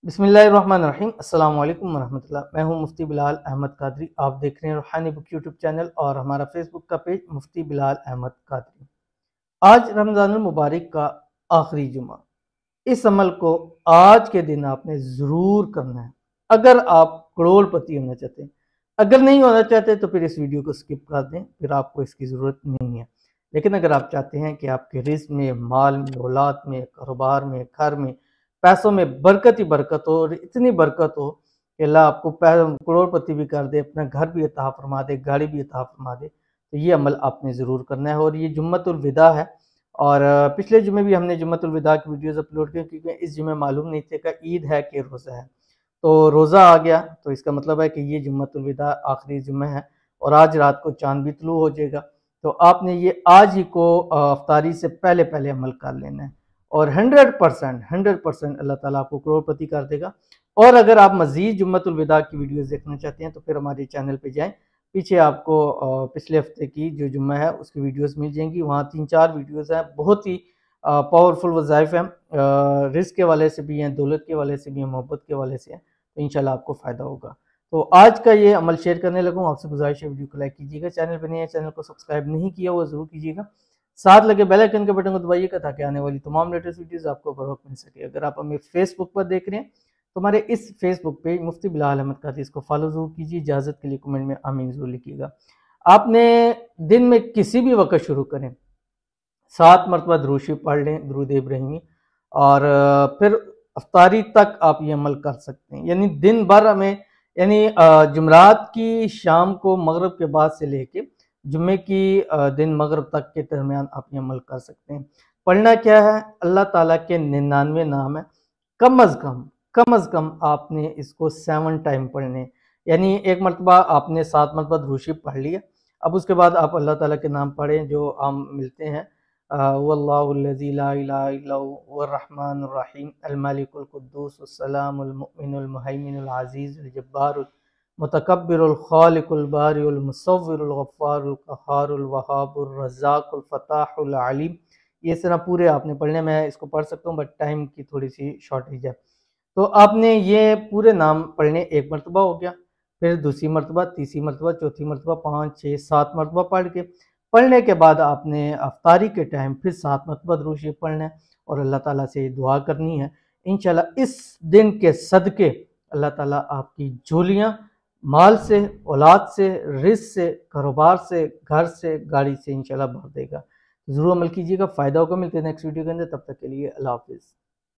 बिस्मिल्लाहिर्रहमानिर्रहीम। अस्सलाम वालेकुम वरहमतुल्लाह। मैं हूं मुफ्ती बिलाल अहमद कादरी। आप देख रहे हैं रूहानी बुक यूट्यूब चैनल और हमारा फेसबुक का पेज मुफ्ती बिलाल अहमद कादरी। आज रमज़ानुल मुबारक का आखिरी जुमा। इस अमल को आज के दिन आपने ज़रूर करना है अगर आप करोड़पति होना चाहते हैं। अगर नहीं होना चाहते तो फिर इस वीडियो को स्किप कर दें, फिर आपको इसकी ज़रूरत नहीं है। लेकिन अगर आप चाहते हैं कि आपके रिज़्क में, माल में, औलाद में, कारोबार में, घर में, पैसों में बरकत ही बरकत हो और इतनी बरकत हो कि अल्लाह आपको करोड़पति भी कर दे, अपना घर भी अता फरमा दे, गाड़ी भी अता फरमा दे, तो ये अमल आपने ज़रूर करना है। और ये जुम्मतुल विदा है और पिछले जुमे भी हमने जुम्मतुल विदा की वीडियोस अपलोड की, क्योंकि इस जुमे मालूम नहीं थे कि ईद है कि रोज़ा है। तो रोज़ा आ गया तो इसका मतलब है कि ये जुम्मतुल विदा आखिरी जुम्मा है और आज रात को चांद भी तुलू हो जाएगा। तो आपने ये आज ही को अफ्तारी से पहले पहले अमल कर लेना है और 100% अल्लाह ताला आपको करोड़पति कर देगा। और अगर आप मज़ीद जुम्मतुल विदा की वीडियोस देखना चाहते हैं तो फिर हमारे चैनल पे जाएं। पीछे आपको पिछले हफ्ते की जो जुम्मा है उसकी वीडियोस मिल जाएंगी। वहाँ 3-4 वीडियोस हैं, बहुत ही पावरफुल वज़ाइफ हैं, रिज़्क के वाले से भी हैं, दौलत के वाले से भी हैं, मोहब्बत के वाले से हैं। तो इंशाल्लाह आपको फ़ायदा होगा। तो आज का ये अमल शेयर करने लगा हूँ। आपसे गुजारिश है वीडियो को लाइक कीजिएगा, चैनल पर नहीं है चैनल को सब्सक्राइब नहीं किया हुआ ज़रूर कीजिएगा, साथ लगे बेल आइकन के बटन को दबाइएगा ताकि आने वाली तमाम लेटेस्ट वीडियोस आपको बर वक्त मिल सके। अगर आप हमें फेसबुक पर देख रहे हैं तो हमारे इस फेसबुक पेज मुफ्ती बिलाल अहमद कादरी इसको फॉलो जरूर कीजिए। इजाज़त के लिए कमेंट में आमीन जरूर लिखिएगा। आपने दिन में किसी भी वक्त शुरू करें, 7 मरतबा दुरूद शरीफ पढ़ लें, दुरूद इब्राहिमी, और फिर अफ्तारी तक आप ये अमल कर सकते हैं। यानी दिन भर हमें, यानी जुमरात की शाम को मगरिब के बाद से लेके जुम्मे की दिन मगरिब तक के दरमियान आप ये अमल कर सकते हैं। पढ़ना क्या है? अल्लाह ताला के 99 नाम है। कम अज़ कम आपने इसको 7 टाइम पढ़ने, यानी एक मरतबा आपने 7 मरतबा दुरूद शरीफ पढ़ लिया। अब उसके बाद आप अल्लाह ताला के नाम पढ़ें जो आम मिलते हैं, वल्लाहुल्लज़ी ला इलाहा इल्ला हुवा अर्रहमानुर रहीम अल मलिकुल कुद्दूस अस्सलामुल मुमिनुल मुहैमिनुल अज़ीज़ुल जब्बारुल मुतकब्बिरुल खालिकुल बारिउल मुसव्विरुल गफ्फारुल क़हारुल वहाबुर रज़्ज़ाकुल फ़त्ताहुल अलीम। ये इस तरह पूरे आपने पढ़ने में, इसको पढ़ सकता हूँ बट टाइम की थोड़ी सी शॉर्टेज है। तो आपने ये पूरे नाम पढ़ने, एक मरतबा हो गया, फिर दूसरी मरतबा, तीसरी मरतबा, चौथी मरतबा, 5, 6, 7 मरतबा पढ़ने के बाद आपने अफ्तारी के टाइम फिर 7 मरतबा दुरूद शरीफ पढ़ना है और अल्लाह ताला से दुआ करनी है। इंशाल्लाह इस दिन के सदके अल्लाह ताला आपकी झोलियाँ माल से, औलाद से, रिज़्क से, कारोबार से, घर से, गाड़ी से इंशाल्लाह भर देगा। ज़रूर अमल कीजिएगा, फ़ायदा होगा। मिलते हैं नेक्स्ट वीडियो के अंदर, तब तक के लिए अल्लाह हाफ़िज़।